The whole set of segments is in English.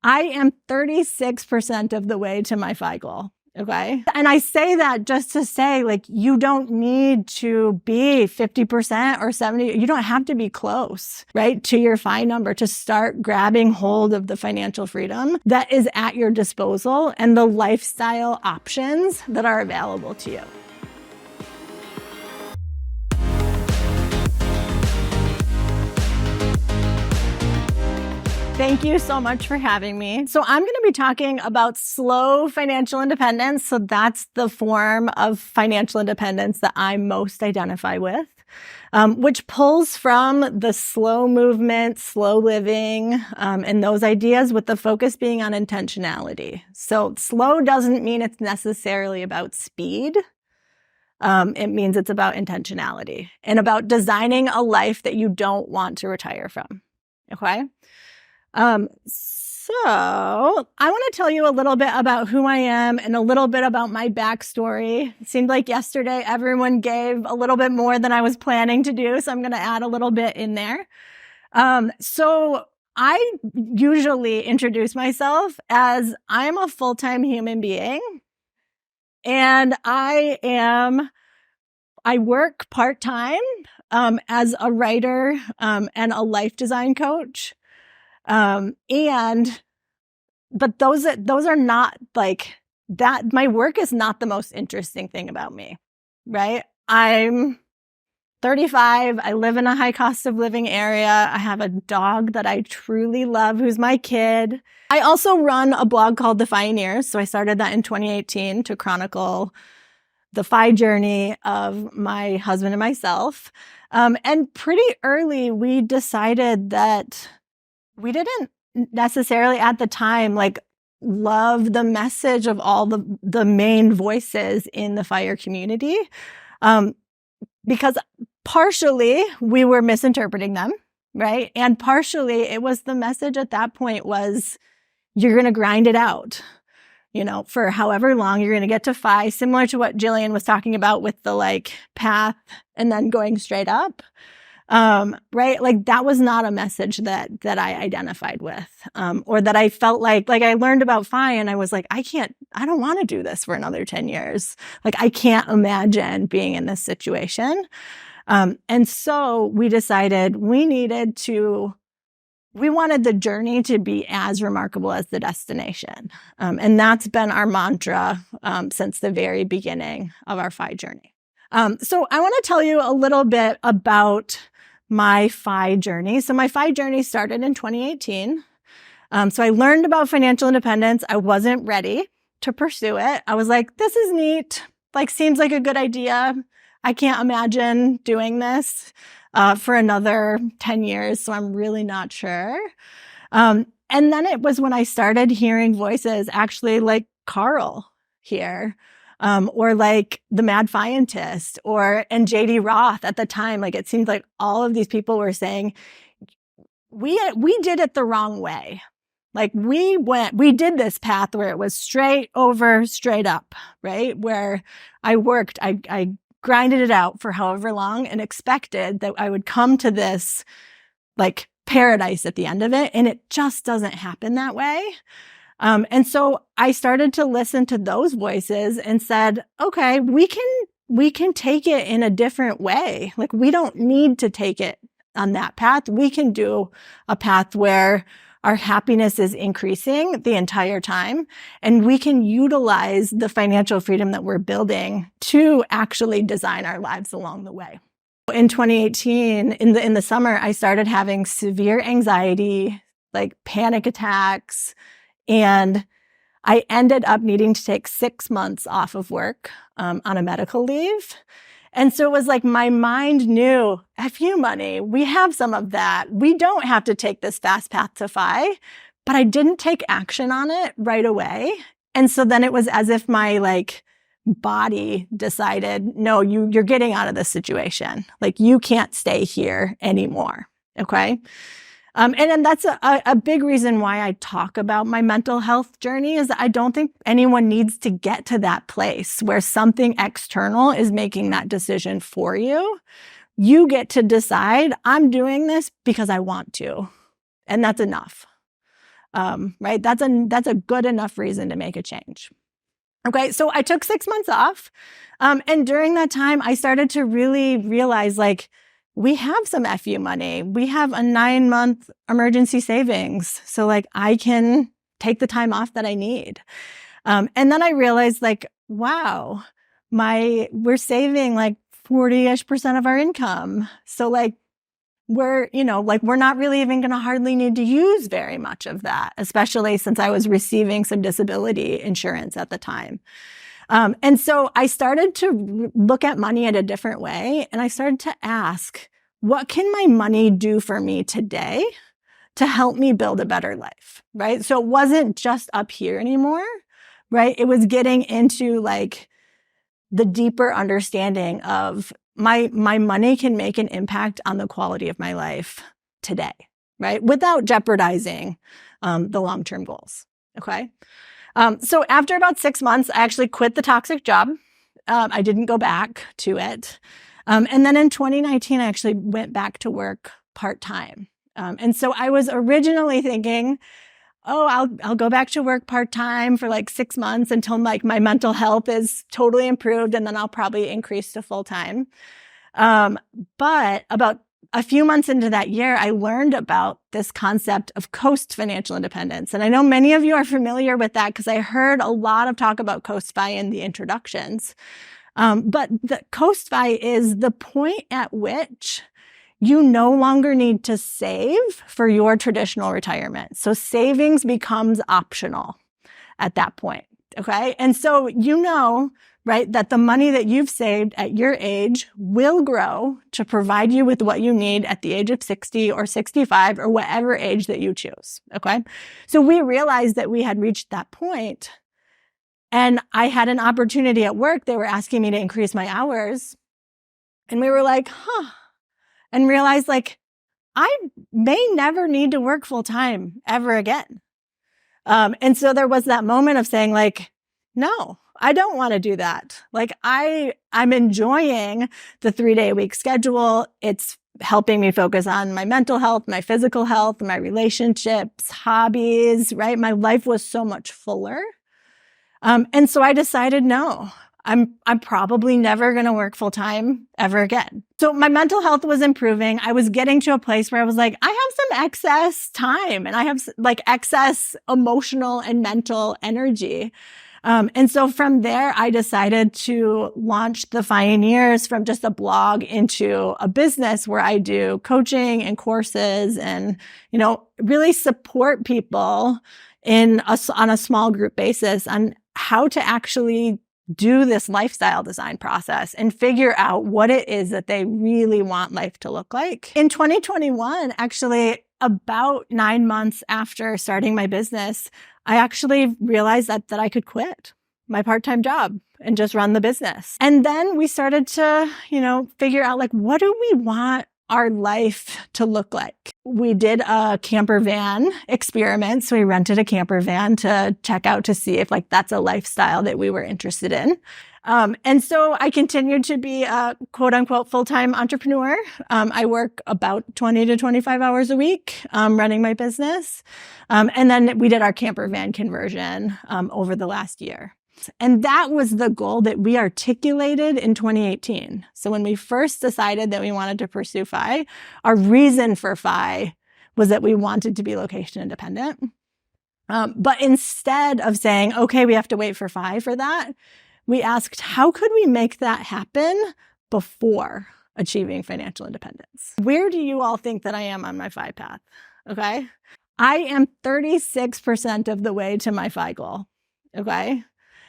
I am 36% of the way to my FI goal. Okay. And I say that just to say, like, you don't need to be 50% or 70. You don't have to be close, right, to your FI number to start grabbing hold of the financial freedom that is at your disposal and the lifestyle options that are available to you. Thank you so much for having me. So I'm going to be talking about slow financial independence. So that's the form of financial independence that I most identify with, which pulls from the slow movement, slow living, and those ideas, with the focus being on intentionality. So slow doesn't mean it's necessarily about speed. It means it's about intentionality and about designing a life that you don't want to retire from. Okay. So I want to tell you a little bit about who I am and a little bit about my backstory. It seemed like yesterday everyone gave a little bit more than I was planning to do, so I'm going to add a little bit in there. So I usually introduce myself as I'm a full-time human being, and I work part-time as a writer and a life design coach. But those are not like that. My work is not the most interesting thing about me, right? I'm 35. I live in a high cost of living area. I have a dog that I truly love, who's my kid. I also run a blog called The Pioneers. So I started that in 2018 to chronicle the FI journey of my husband and myself. And pretty early, we decided that we didn't necessarily at the time love the message of all the main voices in the FIRE community, because partially we were misinterpreting them, right? And partially it was the message at that point was, you're going to grind it out, for however long you're going to get to FI, similar to what Jillian was talking about with the path and then going straight up. Right? That was not a message that I identified with, or that I felt like I learned about FI and I was like, I don't want to do this for another 10 years. I can't imagine being in this situation. And so we decided we wanted the journey to be as remarkable as the destination. And that's been our mantra, since the very beginning of our FI journey. So I want to tell you a little bit about my FI journey. So my FI journey started in 2018. So I learned about financial independence. I wasn't ready to pursue it. I was like, this is neat. Seems like a good idea. I can't imagine doing this for another 10 years. So I'm really not sure. And then it was when I started hearing voices, actually like Carl here, or like the Mad Scientist, and JD Roth at the time. It seemed like all of these people were saying, we did it the wrong way. We did this path where it was straight over, straight up, right? Where I worked, I grinded it out for however long and expected that I would come to this paradise at the end of it. And it just doesn't happen that way. And so I started to listen to those voices and said, okay, we can take it in a different way. We don't need to take it on that path. We can do a path where our happiness is increasing the entire time, and we can utilize the financial freedom that we're building to actually design our lives along the way. In 2018, in the summer, I started having severe anxiety, panic attacks, and I ended up needing to take 6 months off of work on a medical leave. And so it was my mind knew, F you money, we have some of that. We don't have to take this fast path to FI, but I didn't take action on it right away. And so then it was as if my body decided, no, you're getting out of this situation. You can't stay here anymore. Okay. And then that's a big reason why I talk about my mental health journey, is that I don't think anyone needs to get to that place where something external is making that decision for you. You get to decide, I'm doing this because I want to. And that's enough. right? That's a good enough reason to make a change. Okay, so I took 6 months off. And during that time, I started to really realize, like, we have some FU money. We have a 9-month emergency savings. So, like, I can take the time off that I need. And then I realized, like, wow, we're saving like 40-ish% of our income. So, like, we're not really even going to hardly need to use very much of that, especially since I was receiving some disability insurance at the time. And so I started to look at money in a different way. And I started to ask, what can my money do for me today to help me build a better life, right? So it wasn't just up here anymore, right? It was getting into like the deeper understanding of my money can make an impact on the quality of my life today, right? Without jeopardizing the long-term goals, okay? So after about 6 months, I actually quit the toxic job. I didn't go back to it. And then in 2019, I actually went back to work part-time. And so I was originally thinking, I'll go back to work part-time for like 6 months until like my mental health is totally improved, and then I'll probably increase to full-time. But about a few months into that year, I learned about this concept of coast financial independence. And I know many of you are familiar with that because I heard a lot of talk about CoastFi in the introductions. But the CoastFi is the point at which you no longer need to save for your traditional retirement. So savings becomes optional at that point, okay? And so right, that the money that you've saved at your age will grow to provide you with what you need at the age of 60 or 65 or whatever age that you choose, okay? So we realized that we had reached that point, and I had an opportunity at work. They were asking me to increase my hours, and we were like, and realized, like, I may never need to work full time ever again. And so there was that moment of saying, like, no, I don't want to do that. Like, I'm enjoying the 3-day-a-week schedule. It's helping me focus on my mental health, my physical health, my relationships, hobbies, right? My life was so much fuller. And so I decided, no, I'm probably never going to work full time ever again. So my mental health was improving. I was getting to a place where I was like, I have some excess time and I have like excess emotional and mental energy. And so from there, I decided to launch the Pioneers from just a blog into a business where I do coaching and courses and, really support people on a small group basis on how to actually do this lifestyle design process and figure out what it is that they really want life to look like. In 2021, actually, about 9 months after starting my business, I actually realized that I could quit my part-time job and just run the business. And then we started to, figure out, like, what do we want our life to look like? We did a camper van experiment. So we rented a camper van to check out to see if like that's a lifestyle that we were interested in. And so I continued to be a quote unquote full-time entrepreneur. I work about 20 to 25 hours a week, running my business. And then we did our camper van conversion, over the last year. And that was the goal that we articulated in 2018. So when we first decided that we wanted to pursue FI, our reason for FI was that we wanted to be location independent. But instead of saying, okay, we have to wait for FI for that, we asked, how could we make that happen before achieving financial independence? Where do you all think that I am on my FI path? Okay. I am 36% of the way to my FI goal. Okay.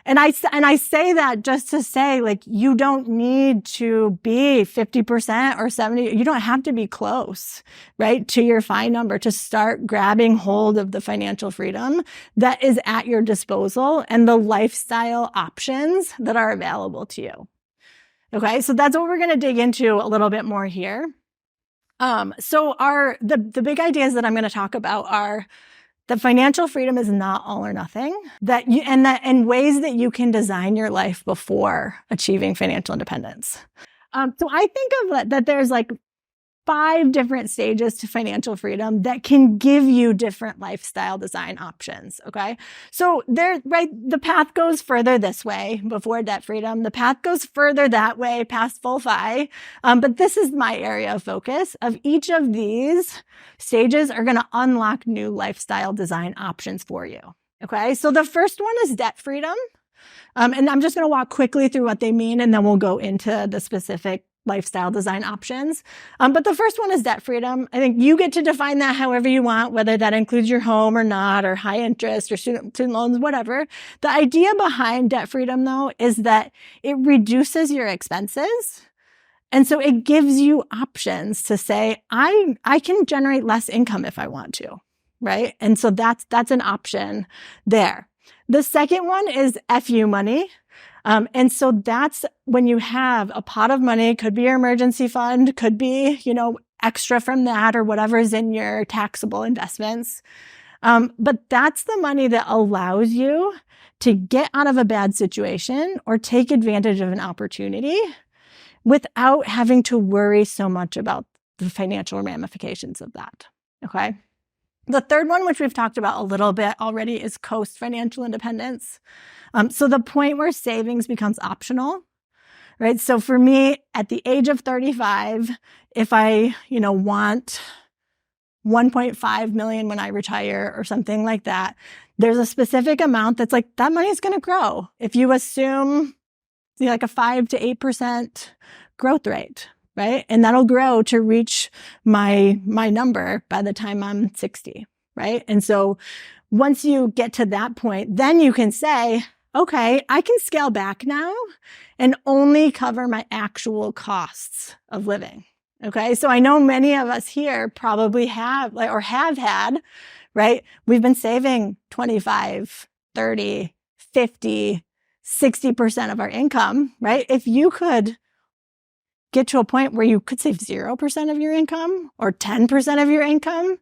And I say that just to say, like, you don't need to be 50% or 70. You don't have to be close, right, to your FI number to start grabbing hold of the financial freedom that is at your disposal and the lifestyle options that are available to you. Okay, so that's what we're going to dig into a little bit more here. So the big ideas that I'm going to talk about are that financial freedom is not all or nothing, and ways that you can design your life before achieving financial independence. So I think of that there's like 5 different stages to financial freedom that can give you different lifestyle design options, okay? So the path goes further this way before debt freedom. The path goes further that way past full FI. But this is my area of focus. Of each of these stages are going to unlock new lifestyle design options for you, okay? So the first one is debt freedom. And I'm just going to walk quickly through what they mean, and then we'll go into the specific lifestyle design options. But the first one is debt freedom. I think you get to define that however you want, whether that includes your home or not, or high interest or student loans, whatever. The idea behind debt freedom, though, is that it reduces your expenses. And so it gives you options to say, I can generate less income if I want to, right? And so that's an option there. The second one is FU money. And so that's when you have a pot of money, could be your emergency fund, could be, extra from that or whatever's in your taxable investments. But that's the money that allows you to get out of a bad situation or take advantage of an opportunity without having to worry so much about the financial ramifications of that. Okay. The third one, which we've talked about a little bit already, is coast financial independence. So the point where savings becomes optional, right? So for me, at the age of 35, if I, want 1.5 million when I retire or something like that, there's a specific amount that's like, that money is going to grow. If you assume like a 5 to 8% growth rate, right? And that'll grow to reach my number by the time I'm 60, right? And so once you get to that point, then you can say, okay, I can scale back now and only cover my actual costs of living. Okay. So I know many of us here probably have had, right? We've been saving 25, 30, 50, 60% of our income, right? If you could get to a point where you could save 0% of your income or 10% of your income,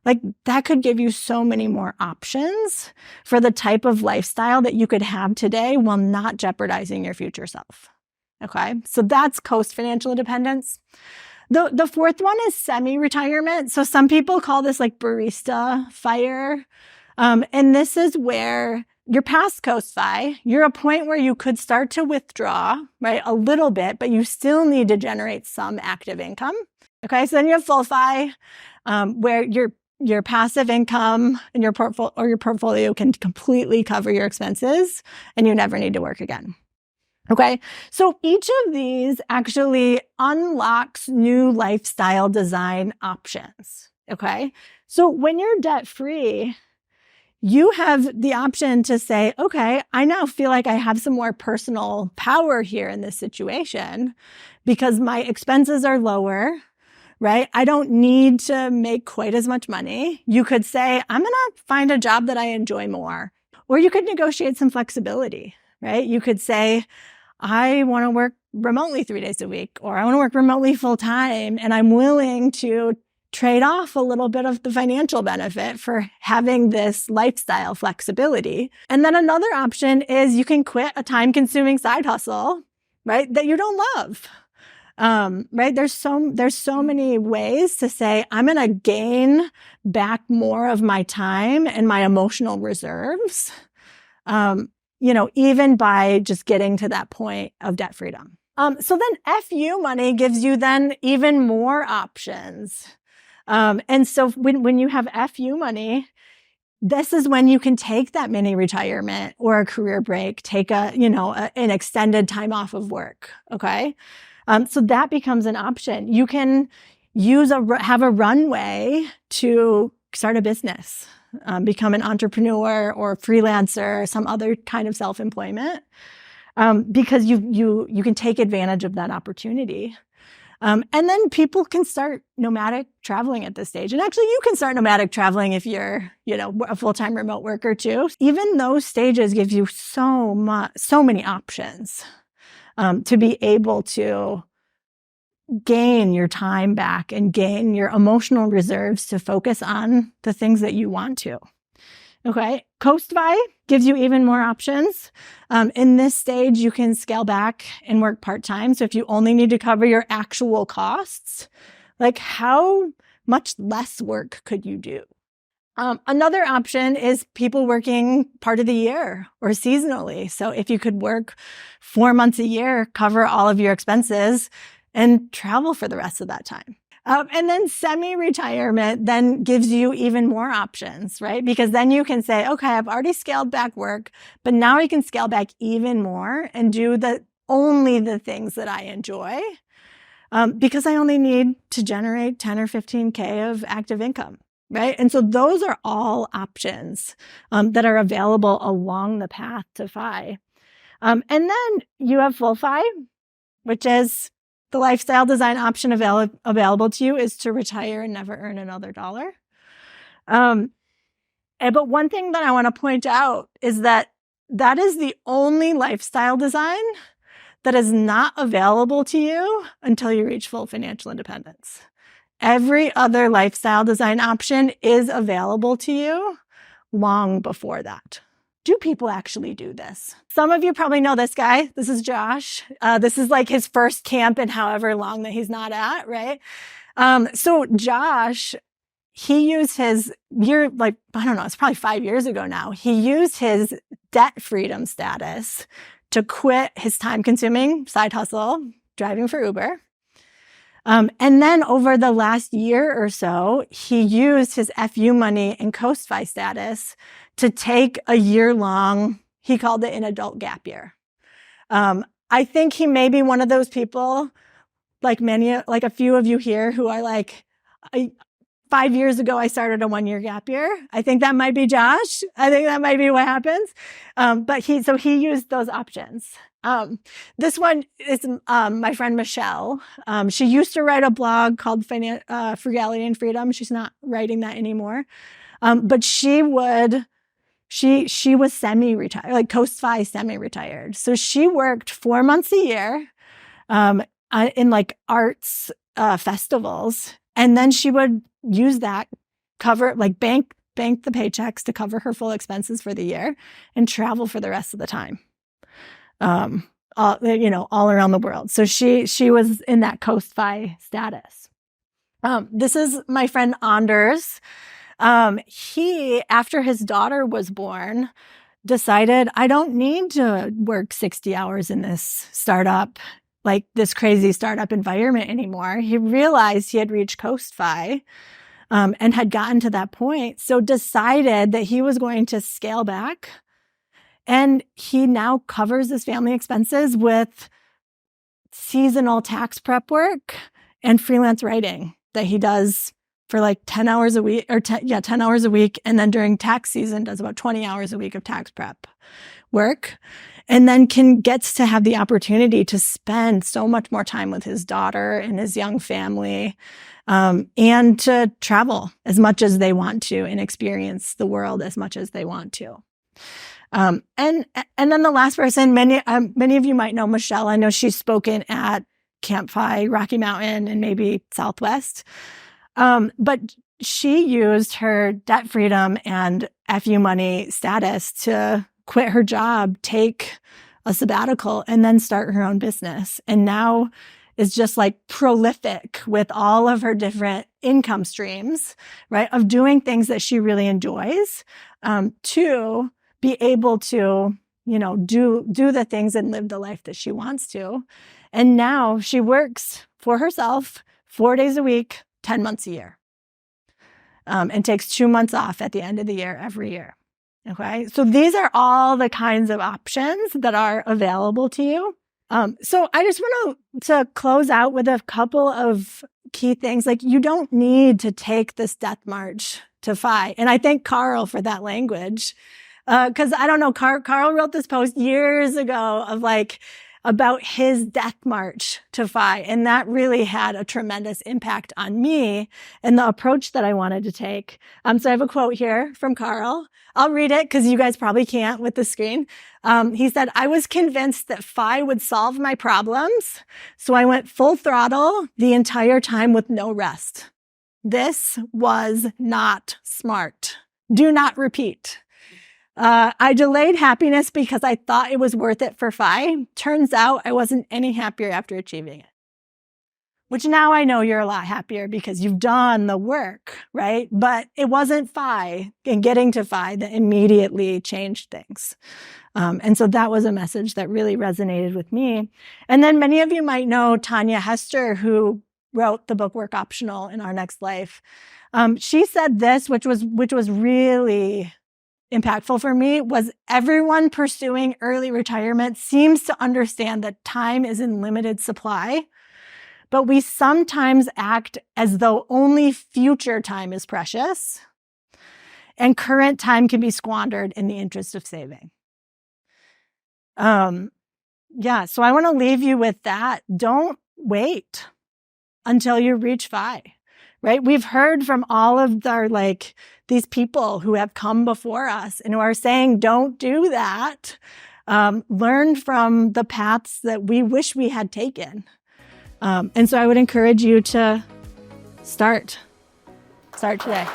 like that could give you so many more options for the type of lifestyle that you could have today while not jeopardizing your future self. Okay. So that's coast financial independence. The fourth one is semi-retirement. So some people call this like barista fire. And this is where you're past coast FI. You're a point where you could start to withdraw, right? A little bit, but you still need to generate some active income. Okay. So then you have full FI, where your passive income and your portfolio can completely cover your expenses and you never need to work again. Okay. So each of these actually unlocks new lifestyle design options. Okay. So when you're debt free, you have the option to say, okay, I now feel like I have some more personal power here in this situation because my expenses are lower, right? I don't need to make quite as much money. You could say, I'm going to find a job that I enjoy more. Or you could negotiate some flexibility, right? You could say, I want to work remotely 3 days a week, or I want to work remotely full time, and I'm willing to trade off a little bit of the financial benefit for having this lifestyle flexibility. And then another option is you can quit a time-consuming side hustle, right, that you don't love. Right? There's so many ways to say, I'm going to gain back more of my time and my emotional reserves, even by just getting to that point of debt freedom. So then FU money gives you then even more options. And so when you have FU money, this is when you can take that mini retirement or a career break, take an extended time off of work. Okay. So that becomes an option. You can have a runway to start a business, become an entrepreneur or freelancer, or some other kind of self-employment, because you can take advantage of that opportunity. And then people can start nomadic traveling at this stage. And actually, you can start nomadic traveling if you're, a full-time remote worker too. Even those stages give you so many options to be able to gain your time back and gain your emotional reserves to focus on the things that you want to. Okay. Coast FI gives you even more options. In this stage, you can scale back and work part-time. So if you only need to cover your actual costs, Like, how much less work could you do? Another option is people working part of the year or seasonally. So if you could work 4 months a year, cover all of your expenses, and travel for the rest of that time. And then semi-retirement then gives you even more options, right? Because then you can say, okay, I've already scaled back work, but now I can scale back even more and do only the things that I enjoy, because I only need to generate 10 or 15K of active income, right? And so those are all options that are available along the path to FI. And then you have full FI, which is the lifestyle design option available to you is to retire and never earn another dollar. But one thing that I want to point out is that is the only lifestyle design that is not available to you until you reach full financial independence. Every other lifestyle design option is available to you long before that. Do people actually do this? Some of you probably know this guy. This is Josh. This is like his first camp in however long that he's not at, right? So Josh, he used his it's probably 5 years ago now. He used his debt freedom status to quit his time-consuming side hustle, driving for Uber. And then over the last year or so, he used his FU money and CampFI status to take a year-long, he called it an adult gap year. I think he may be one of those people, like a few of you here who are like, 5 years ago, I started a 1-year gap year. I think that might be Josh. I think that might be what happens. But he used those options. This one is my friend Michelle. She used to write a blog called Frugality and Freedom. She's not writing that anymore. But she was semi-retired, like CampFI semi-retired. So she worked 4 months a year in like arts festivals. And then she would use that bank the paychecks to cover her full expenses for the year and travel for the rest of the time. All around the world. So she was in that CampFI status. This is my friend Anders. He, after his daughter was born, decided, I don't need to work 60 hours in this startup, like this crazy startup environment anymore. He realized he had reached CampFI and had gotten to that point. So decided that he was going to scale back. And he now covers his family expenses with seasonal tax prep work and freelance writing that he does for like 10 hours a week, 10 hours a week. And then during tax season does about 20 hours a week of tax prep work. And then gets to have the opportunity to spend so much more time with his daughter and his young family, and to travel as much as they want to and experience the world as much as they want to. And then the last person, many of you might know Michelle. I know she's spoken at CampFI, Rocky Mountain, and maybe Southwest. But she used her debt freedom and FU money status to quit her job, take a sabbatical, and then start her own business. And now is just like prolific with all of her different income streams, right? Of doing things that she really enjoys, to be able to, do the things and live the life that she wants to. And now she works for herself 4 days a week, 10 months a year, and takes 2 months off at the end of the year every year. Okay. So these are all the kinds of options that are available to you. So I just want to close out with a couple of key things. Like, you don't need to take this death march to FI. And I thank Carl for that language. Cause I don't know, Carl wrote this post years ago about his death march to FI. And that really had a tremendous impact on me and the approach that I wanted to take. So I have a quote here from Carl. I'll read it because you guys probably can't with the screen. He said, I was convinced that FI would solve my problems. So I went full throttle the entire time with no rest. This was not smart. Do not repeat. I delayed happiness because I thought it was worth it for FI. Turns out I wasn't any happier after achieving it. which now I know you're a lot happier because you've done the work, right? But it wasn't FI and getting to FI that immediately changed things. And so that was a message that really resonated with me. And then many of you might know Tanya Hester, who wrote the book Work Optional in Our Next Life. She said this, which was really impactful for me, was everyone pursuing early retirement seems to understand that time is in limited supply, but we sometimes act as though only future time is precious and current time can be squandered in the interest of saving. So I want to leave you with that. Don't wait until you reach FI, right? We've heard from all of our, these people who have come before us and who are saying, don't do that. Learn from the paths that we wish we had taken. And so I would encourage you to start today.